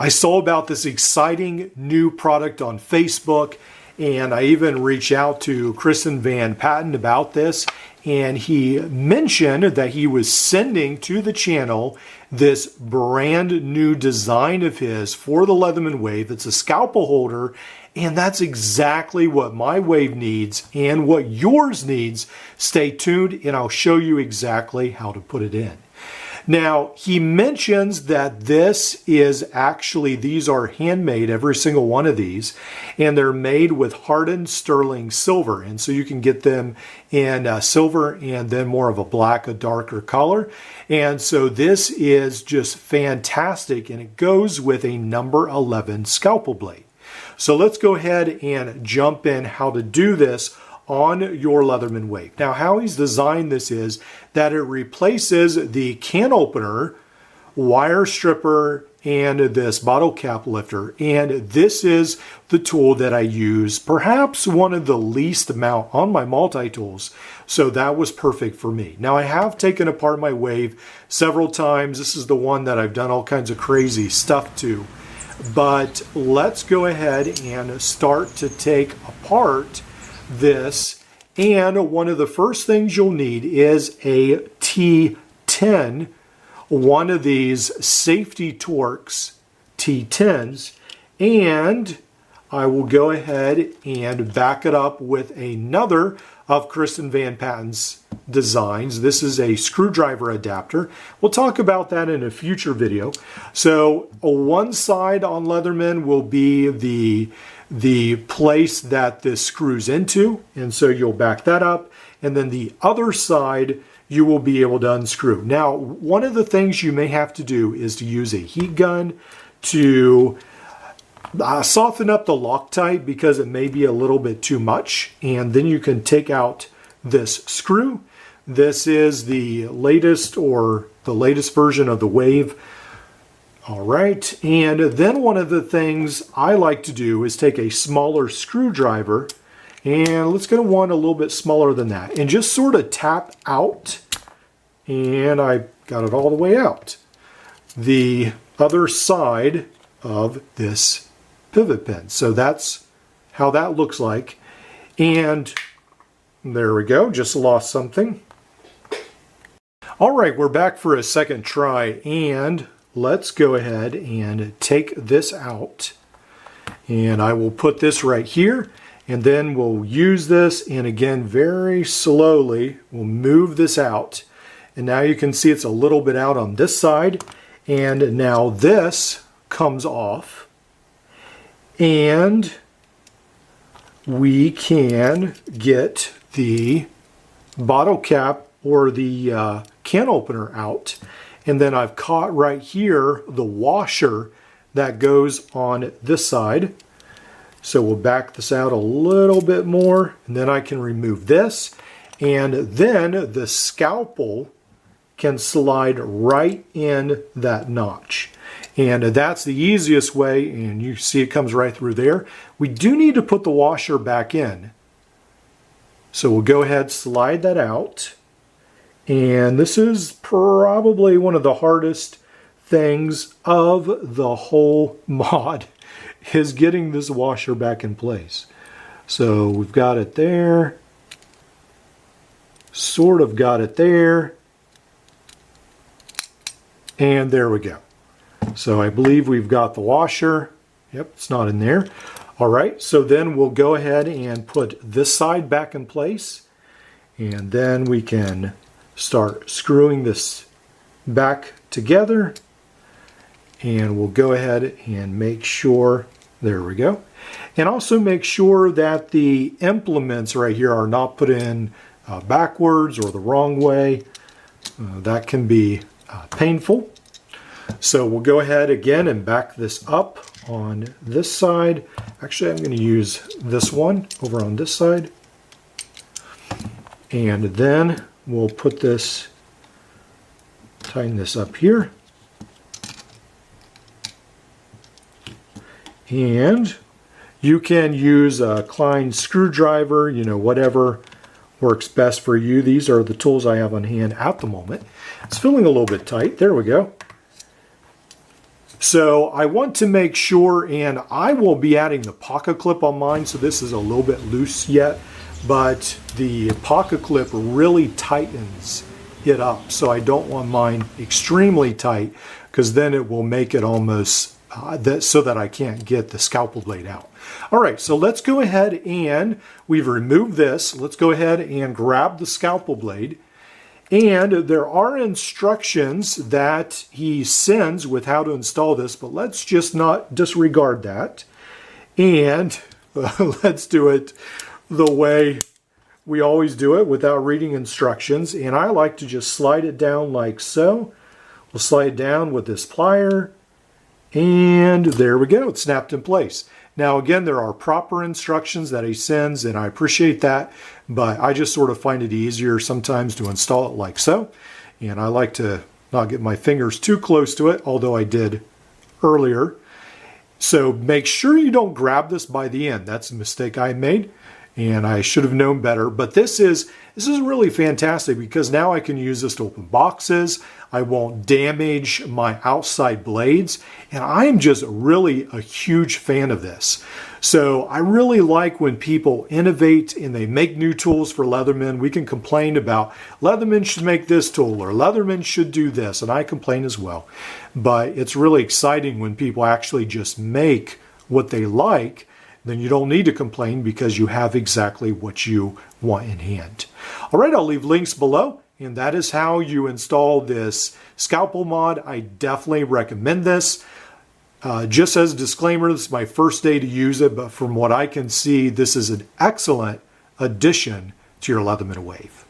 I saw about this exciting new product on Facebook, and I even reached out to Kristen Van Patten about this, and he mentioned that he was sending to the channel this brand new design of his for the Leatherman Wave. It's a scalpel holder, and that's exactly what my Wave needs and what yours needs. Stay tuned, and I'll show you exactly how to put it in. Now, he mentions that this is actually, these are handmade, every single one of these, and they're made with hardened sterling silver. And so you can get them in silver and then more of a black, a darker color. And so this is just fantastic, and it goes with a number 11 scalpel blade. So let's go ahead and jump in how to do this on your Leatherman Wave. Now, how he's designed this is that it replaces the can opener, wire stripper, and this bottle cap lifter. And this is the tool that I use, perhaps one of the least amount on my multi-tools. So that was perfect for me. Now, I have taken apart my Wave several times. This is the one that I've done all kinds of crazy stuff to. But let's go ahead and start to take apart this, and one of the first things you'll need is a T10, one of these Safety Torx T10s, and I will go ahead and back it up with another of Kristen Van Patten's designs. This is a screwdriver adapter. We'll talk about that in a future video. So one side on Leatherman will be the place that this screws into, and so you'll back that up, and then the other side you will be able to unscrew. Now, one of the things you may have to do is to use a heat gun to soften up the Loctite, because it may be a little bit too much, and then you can take out this screw. This is the latest version of the Wave. All right, and then one of the things I like to do is take a smaller screwdriver, and let's get one a little bit smaller than that, and just sort of tap out, and I got it all the way out, the other side of this pivot pin. So that's how that looks like, and there we go, just lost something. All right, we're back for a second try, and let's go ahead and take this out, and I will put this right here, and then we'll use this, and again, very slowly, we'll move this out, and now you can see it's a little bit out on this side, and now this comes off, and we can get the bottle cap or the can opener out. And then I've caught right here the washer that goes on this side. So we'll back this out a little bit more, and then I can remove this. And then the scalpel can slide right in that notch. And that's the easiest way, and you see it comes right through there. We do need to put the washer back in. So we'll go ahead, slide that out. And this is probably one of the hardest things of the whole mod, is getting this washer back in place. So we've got it there, sort of got it there, and there we go. So I believe we've got the washer. Yep, it's not in there. All right, so then we'll go ahead and put this side back in place, and then we can start screwing this back together, and we'll go ahead and make sure, there we go, and also make sure that the implements right here are not put in backwards or the wrong way. That can be painful. So we'll go ahead again and back this up on this side. Actually, I'm going to use this one over on this side, and then we'll put this, tighten this up here, and you can use a Klein screwdriver, you know, whatever works best for you. These are the tools I have on hand at the moment. It's feeling a little bit tight. There we go. So I want to make sure, and I will be adding the pocket clip on mine, so this is a little bit loose yet, but the pocket clip really tightens it up. So I don't want mine extremely tight, because then it will make it almost so that I can't get the scalpel blade out. All right, so let's go ahead, and we've removed this. Let's go ahead and grab the scalpel blade. And there are instructions that he sends with how to install this, but let's just not disregard that. And let's do it the way we always do it, without reading instructions. And I like to just slide it down like so. We'll slide it down with this plier. And there we go, it's snapped in place. Now again, there are proper instructions that he sends, and I appreciate that, but I just sort of find it easier sometimes to install it like so. And I like to not get my fingers too close to it, although I did earlier. So make sure you don't grab this by the end. That's a mistake I made, and I should have known better. But this is really fantastic, because now I can use this to open boxes. I won't damage my outside blades, and I'm just really a huge fan of this. So I really like when people innovate and they make new tools for Leatherman. We can complain about Leatherman should make this tool, or Leatherman should do this, and I complain as well. But it's really exciting when people actually just make what they like. Then you don't need to complain, because you have exactly what you want in hand. All right, I'll leave links below, and that is how you install this scalpel mod. I definitely recommend this. Just as a disclaimer, this is my first day to use it, but from what I can see, this is an excellent addition to your Leatherman Wave.